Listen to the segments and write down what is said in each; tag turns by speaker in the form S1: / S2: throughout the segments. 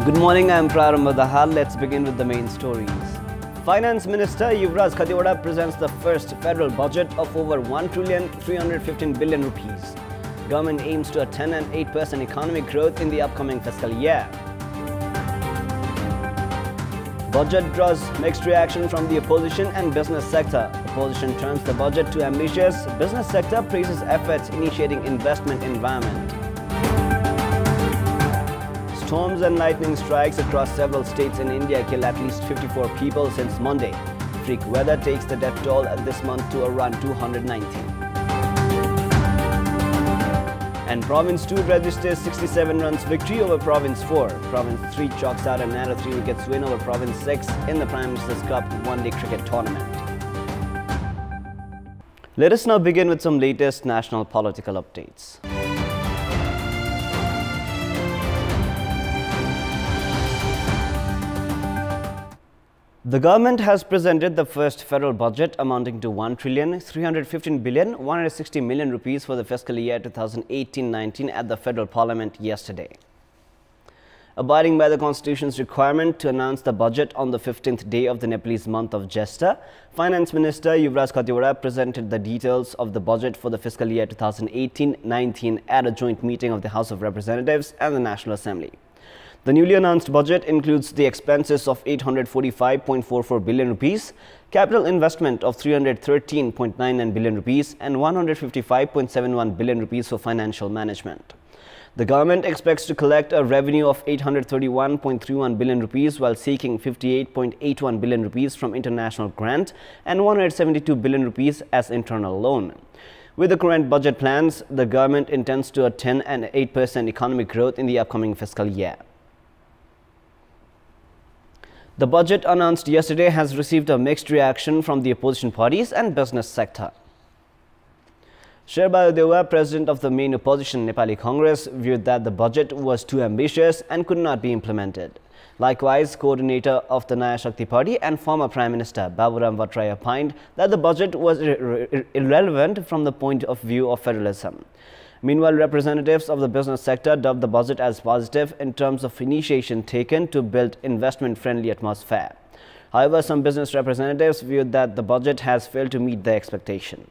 S1: Good morning, I am Prarambha Dahal. Let's begin with the main stories. Finance Minister Yuvraj Kantipur presents the first federal budget of over 1,315 billion rupees. Government aims to a 10 and 8% economic growth in the upcoming fiscal year. Budget draws mixed reaction from the opposition and business sector. Opposition turns the budget to ambitious. Business sector praises efforts initiating investment environment. Storms and lightning strikes across several states in India kill at least 54 people since Monday. Freak weather takes the death toll this month to around 290. And Province 2 registers 67 runs victory over Province 4. Province 3 chalks out a narrow 3 wickets win over Province 6 in the Prime Minister's Cup one-day cricket tournament. Let us now begin with some latest national political updates. The government has presented the first federal budget amounting to 1,315,160 billion rupees for the fiscal year 2018-19 at the federal parliament yesterday. Abiding by the constitution's requirement to announce the budget on the 15th day of the Nepalese month of Jesta, Finance Minister Yuvraj Kantipur presented the details of the budget for the fiscal year 2018-19 at a joint meeting of the House of Representatives and the National Assembly. The newly announced budget includes the expenses of 845.44 billion rupees, capital investment of 313.99 billion rupees and 155.71 billion rupees for financial management. The government expects to collect a revenue of 831.31 billion rupees while seeking 58.81 billion rupees from international grant and 172 billion rupees as internal loan. With the current budget plans, the government intends to a 10 and 8% economic growth in the upcoming fiscal year. The budget announced yesterday has received a mixed reaction from the opposition parties and business sector. Sherbahadur Deuba, president of the main opposition Nepali Congress, viewed that the budget was too ambitious and could not be implemented. Likewise, coordinator of the Naya Shakti Party and former Prime Minister Baburam Bhattacharya opined that the budget was irrelevant from the point of view of federalism. Meanwhile, representatives of the business sector dubbed the budget as positive in terms of initiation taken to build investment-friendly atmosphere. However, some business representatives viewed that the budget has failed to meet their expectation.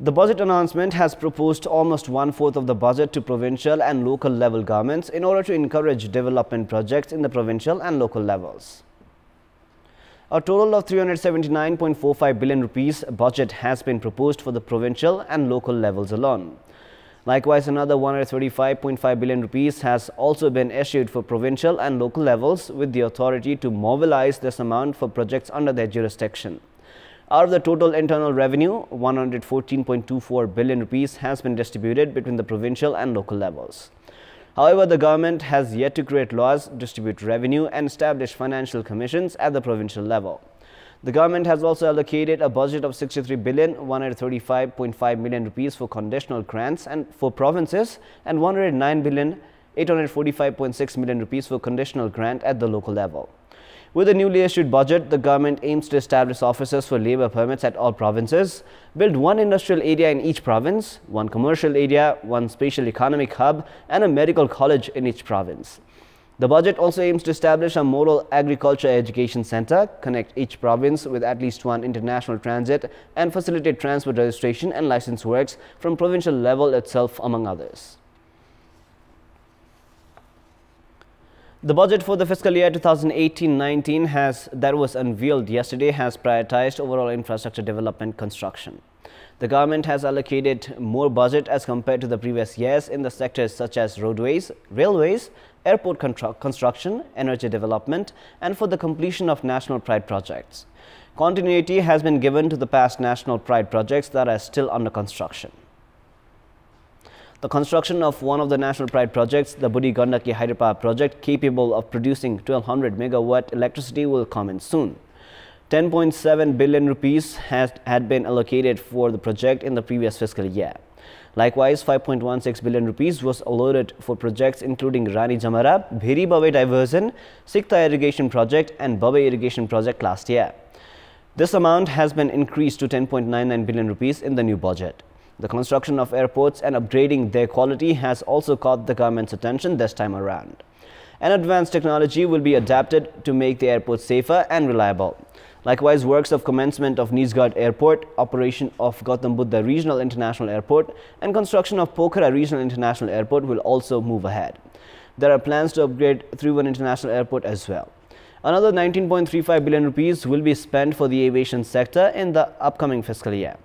S1: The budget announcement has proposed almost one-fourth of the budget to provincial and local level governments in order to encourage development projects in the provincial and local levels. A total of 379.45 billion rupees budget has been proposed for the provincial and local levels alone. Likewise, another 135.5 billion rupees has also been issued for provincial and local levels with the authority to mobilize this amount for projects under their jurisdiction. Out of the total internal revenue, 114.24 billion rupees has been distributed between the provincial and local levels. However, the government has yet to create laws, distribute revenue and establish financial commissions at the provincial level. The government has also allocated a budget of 63,135.5 million rupees for conditional grants and for provinces and 109,845.6 million rupees for conditional grant at the local level. With the newly issued budget, the government aims to establish offices for labor permits at all provinces, build one industrial area in each province, one commercial area, one special economic hub, and a medical college in each province. The budget also aims to establish a model agriculture education center, connect each province with at least one international transit, and facilitate transport registration and license works from provincial level itself, among others. The budget for the fiscal year 2018-19 that was unveiled yesterday has prioritized overall infrastructure development construction. The government has allocated more budget as compared to the previous years in the sectors such as roadways, railways, airport construction, energy development, and for the completion of national pride projects. Continuity has been given to the past national pride projects that are still under construction. The construction of one of the national pride projects, the Budi Gandaki hydropower project, capable of producing 1200 megawatt electricity, will commence soon. 10.7 billion rupees had been allocated for the project in the previous fiscal year. Likewise, 5.16 billion rupees was allotted for projects including Rani Jamara, Bheri Babai diversion, Sikta irrigation project and Babai irrigation project last year. This amount has been increased to 10.99 billion rupees in the new budget. The construction of airports and upgrading their quality has also caught the government's attention this time around. An advanced technology will be adapted to make the airport safer and reliable. Likewise, works of commencement of Nisgad Airport, operation of Gautam Buddha Regional International Airport and construction of Pokhara Regional International Airport will also move ahead. There are plans to upgrade Tribhuvan International Airport as well. Another 19.35 billion rupees will be spent for the aviation sector in the upcoming fiscal year.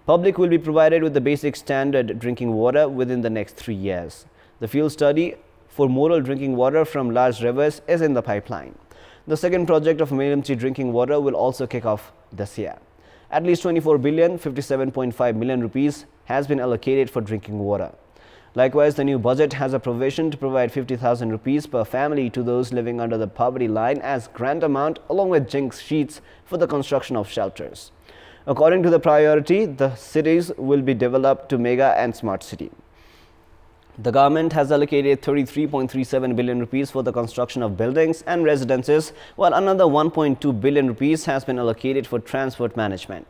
S1: Public will be provided with the basic standard drinking water within the next 3 years. The field study for model drinking water from large rivers is in the pipeline. The second project of emergency drinking water will also kick off this year. At least 24 billion 57.5 million rupees has been allocated for drinking water. Likewise, the new budget has a provision to provide 50,000 rupees per family to those living under the poverty line as grant amount along with jinx sheets for the construction of shelters. According to the priority, the cities will be developed to mega and smart city. The government has allocated 33.37 billion rupees for the construction of buildings and residences, while another 1.2 billion rupees has been allocated for transport management.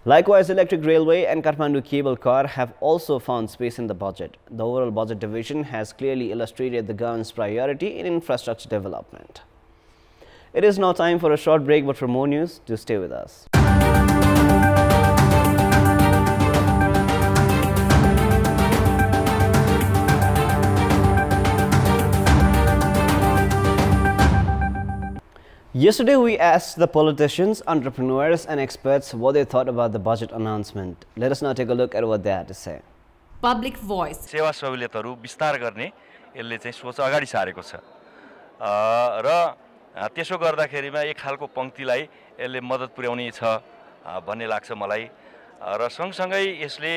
S1: Likewise, electric railway and Kathmandu cable car have also found space in the budget. The overall budget division has clearly illustrated the government's priority in infrastructure development. It is now time for a short break, but for more news, do stay with us. Yesterday, we asked the politicians, entrepreneurs and experts what they thought about the budget announcement. Let us now take a look at what they had to say.
S2: Public voice.
S3: सेवा सहुलियतहरु विस्तार गर्ने यसले चाहिँ सोच अगाडि सारेको छ र त्यसो गर्दाखेरिमा एक खालको पंक्तिलाई यसले मद्दत पुर्याउने छ भन्ने लाग्छ मलाई र सँगसँगै यसले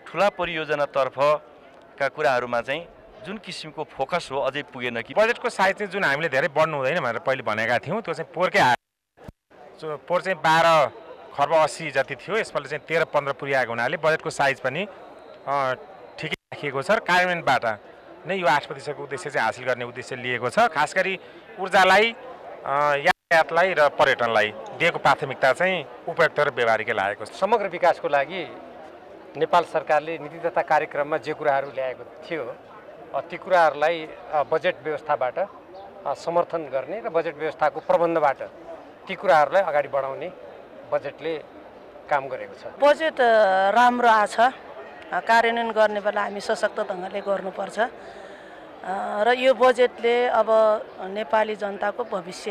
S3: ठूला परियोजनातर्फका कुराहरुमा चाहिँ जुन किसिमको फोकस हो अझै पुगेन कि
S4: बजेटको साइज चाहिँ जुन हामीले धेरै बढ्नु हुँदैन भनेर पहिले भनेका थियौं त्यो चाहिँ पोरकै आयो पोर चाहिँ 12 खर्ब 80 जति थियो यसपालि चाहिँ 13 15 पुर्याएको हुनाले बजेटको साइज पनि ठिकै राखिएको छ र कार्यान्वयनबाट नै यो 8% को उद्देश्य चाहिँ हासिल गर्ने उद्देश्य लिएको छ खास गरी ऊर्जालाई यातायातलाई र पर्यटनलाई दिएको प्राथमिकता चाहिँ उपयुक्त र व्यवहारिकै लागेको छ
S5: समग्र विकासको लागि नेपाल सरकारले नीति तथा कार्यक्रममा जे कुराहरू ल्याएको थियो ती कुराहरूलाई बजेट व्यवस्थाबाट समर्थन गर्ने र बजेट व्यवस्थाको प्रबन्धबाट ती कुराहरूलाई अगाडि बढाउने बजेटले काम गरेको छ
S6: बजेट राम्रो आछ कार्यान्वयन गर्ने बेला हामी सशक्त ढंगले गर्नुपर्छ र यो बजेटले अब नेपाली जनताको भविष्य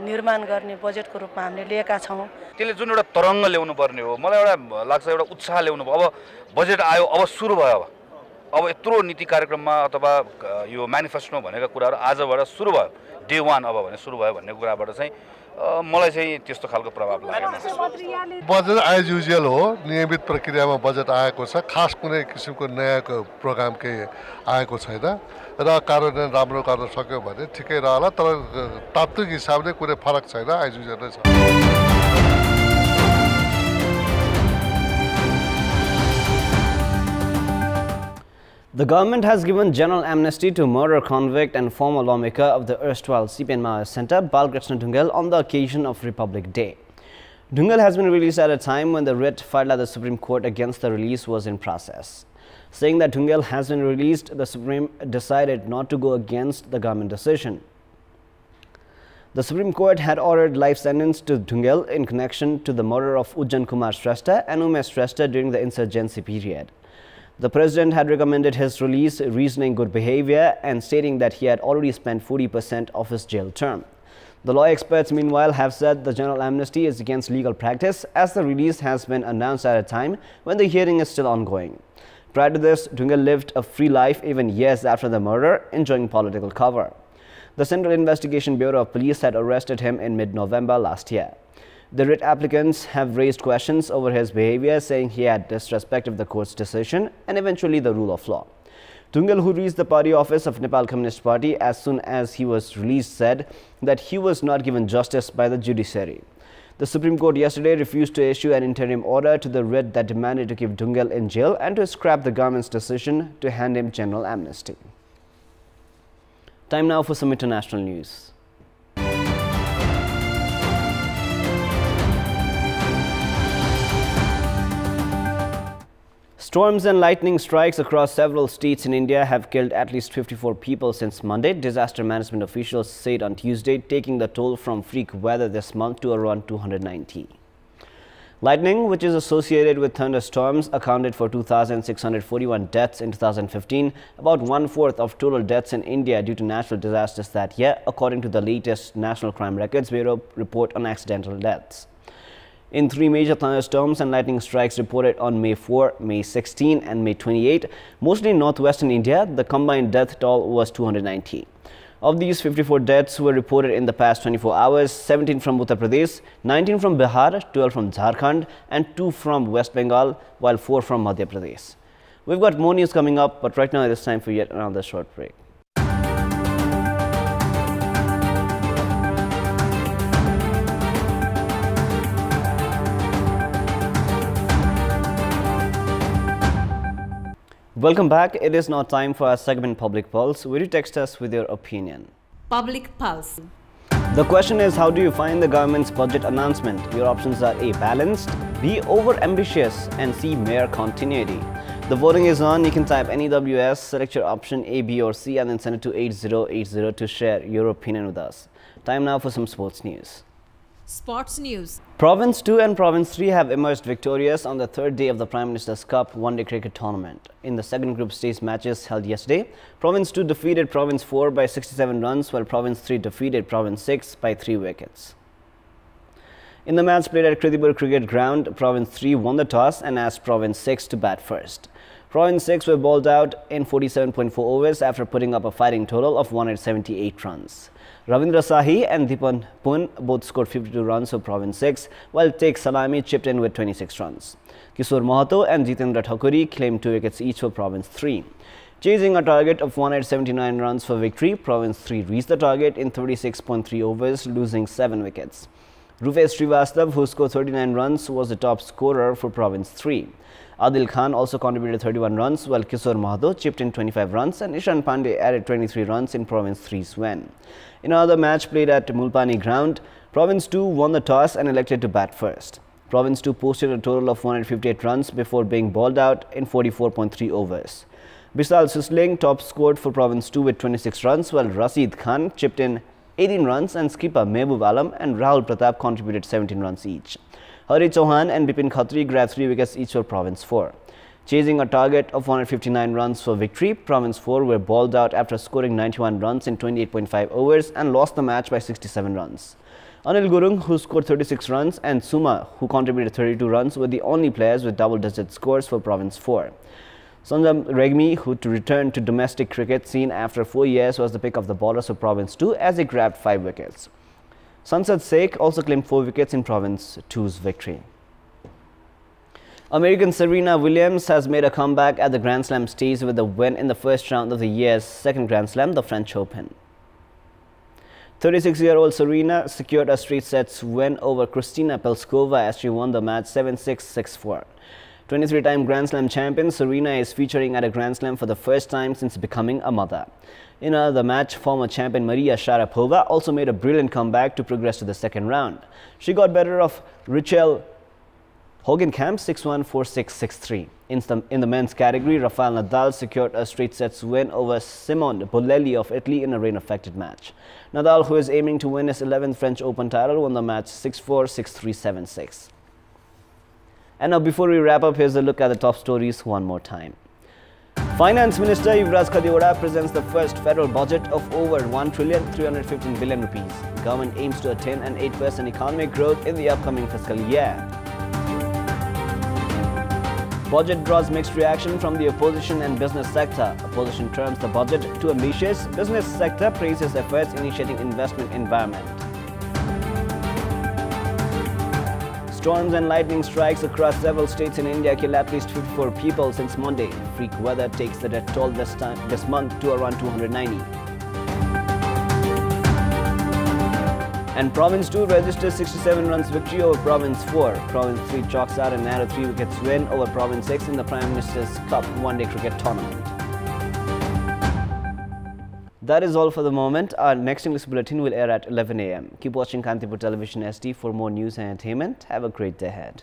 S6: निर्माण गर्ने बजेटको रूपमा हामीले लिएका छौं
S7: त्यसले जुन एउटा तरंग ल्याउनु पर्ने हो मलाई एउटा लाग्छ एउटा उत्साह ल्याउनु अब बजेट आयो अब सुरु भयो अब यत्रो नीति कार्यक्रममा अथवा यो म्यानिफेस्टोमा भनेका कुराहरु आजबाट सुरु भयो डे 1 अब भने सुरु भयो भन्ने कुराबाट चाहिँ मलाई चाहिँ त्यस्तो खालको प्रभाव लाग्यो
S8: बजेट एज युजुअल हो नियमित प्रक्रियामा बजेट आएको छ खास कुनै किसिमको नयाँ प्रोग्राम केही आएको छैन र कार्यान्वयन राम्रो गर्न सक्यो भने ठिकै रहला तर तात्विक हिसाबले कुनै फरक छैन एज युजुअल नै छ
S1: The government has given general amnesty to murder convict and former lawmaker of the erstwhile CPN Maoist Center, Balkrishna Dhungal, on the occasion of Republic Day. Dhungal has been released at a time when the writ filed at the Supreme Court against the release was in process. Saying that Dhungal has been released, the Supreme decided not to go against the government decision. The Supreme Court had ordered life sentence to Dhungal in connection to the murder of Ujjan Kumar Shrestha and Umesh Shrestha during the insurgency period. The president had recommended his release, reasoning good behavior and stating that he had already spent 40% of his jail term. The law experts, meanwhile, have said the general amnesty is against legal practice as the release has been announced at a time when the hearing is still ongoing. Prior to this, Dhungal lived a free life even years after the murder, enjoying political cover. The Central Investigation Bureau of Police had arrested him in mid-November last year. The writ applicants have raised questions over his behavior, saying he had disrespected the court's decision and eventually the rule of law. Dhungal, who reached the party office of Nepal Communist Party as soon as he was released, said that he was not given justice by the judiciary. The Supreme Court yesterday refused to issue an interim order to the writ that demanded to keep Dhungal in jail and to scrap the government's decision to hand him general amnesty. Time now for some international news. Storms and lightning strikes across several states in India have killed at least 54 people since Monday, disaster management officials said on Tuesday, taking the toll from freak weather this month to around 290. Lightning, which is associated with thunderstorms, accounted for 2,641 deaths in 2015, about one-fourth of total deaths in India due to natural disasters that year, according to the latest National Crime Records Bureau report on accidental deaths. In three major thunderstorms and lightning strikes reported on May 4, May 16 and May 28, mostly in northwestern India, the combined death toll was 290. Of these, 54 deaths were reported in the past 24 hours, 17 from Uttar Pradesh, 19 from Bihar, 12 from Jharkhand and 2 from West Bengal, while 4 from Madhya Pradesh. We've got more news coming up, but right now it is time for yet another short break. Welcome back. It is now time for our segment Public Pulse. Will you text us with your opinion?
S2: Public Pulse.
S1: The question is, how do you find the government's budget announcement? Your options are A. Balanced, B. Over-ambitious, and C. Mere continuity. The voting is on. You can type NEWS, select your option A, B or C and then send it to 8080 to share your opinion with us. Time now for some sports news.
S2: Sports news.
S1: Province 2 and Province 3 have emerged victorious on the third day of the Prime Minister's Cup one-day cricket tournament. In the second group stage matches held yesterday, Province 2 defeated Province 4 by 67 runs, while Province 3 defeated Province 6 by 3 wickets. In the match played at Kantipur Cricket Ground, Province 3 won the toss and asked Province 6 to bat first. Province 6 were bowled out in 47.4 overs after putting up a fighting total of 178 runs. Ravindra Sahi and Dipan Pun both scored 52 runs for Province 6, while Tek Salami chipped in with 26 runs. Kishore Mahato and Jitendra Thakuri claimed 2 wickets each for Province 3. Chasing a target of 179 runs for victory, Province 3 reached the target in 36.3 overs, losing 7 wickets. Rupesh Srivastav, who scored 39 runs, was the top scorer for Province 3. Adil Khan also contributed 31 runs, while Kishore Mahato chipped in 25 runs and Ishan Pandey added 23 runs in Province 3's win. In another match played at Mulpani Ground, Province 2 won the toss and elected to bat first. Province 2 posted a total of 158 runs before being bowled out in 44.3 overs. Bisal Susling top scored for Province 2 with 26 runs, while Rashid Khan chipped in 18 runs and skipper Mehboob Alam and Rahul Pratap contributed 17 runs each. Hari Chauhan and Bipin Khatri grabbed 3 wickets each for Province 4. Chasing a target of 159 runs for victory, Province 4 were bowled out after scoring 91 runs in 28.5 overs and lost the match by 67 runs. Anil Gurung, who scored 36 runs, and Suma, who contributed 32 runs, were the only players with double-digit scores for Province 4. Sanjam Regmi, who returned to domestic cricket scene after 4 years, was the pick of the bowlers for Province 2 as he grabbed 5 wickets. Sansad Sheikh also claimed 4 wickets in Province 2's victory. American Serena Williams has made a comeback at the Grand Slam stage with a win in the first round of the year's second Grand Slam, the French Open. 36-year-old Serena secured a straight sets win over Kristina Pliskova as she won the match 7-6, 6-4. 23-time Grand Slam champion Serena is featuring at a Grand Slam for the first time since becoming a mother. In another match, former champion Maria Sharapova also made a brilliant comeback to progress to the second round. She got better of Rachel Hogenkamp 6-1, 4-6, 6-3. In the men's category, Rafael Nadal secured a straight sets win over Simone Bolelli of Italy in a rain-affected match. Nadal, who is aiming to win his 11th French Open title, won the match 6-4, 6-3, 7-6. And now, before we wrap up, here's a look at the top stories one more time. Finance Minister Yuvraj Khadiwada presents the first federal budget of over 1,315 billion rupees. Government aims to attain an 8% economic growth in the upcoming fiscal year. Budget draws mixed reaction from the opposition and business sector. Opposition terms the budget too ambitious. Business sector praises efforts initiating investment environment. Storms and lightning strikes across several states in India killed at least 54 people since Monday. Freak weather takes the death toll this month to around 290. And Province 2 registers 67 runs victory over Province 4. Province 3 chalks out a narrow 3 wickets win over Province 6 in the Prime Minister's Cup one-day cricket tournament. That is all for the moment. Our next English bulletin will air at 11 a.m. Keep watching Kantipur Television SD for more news and entertainment. Have a great day ahead.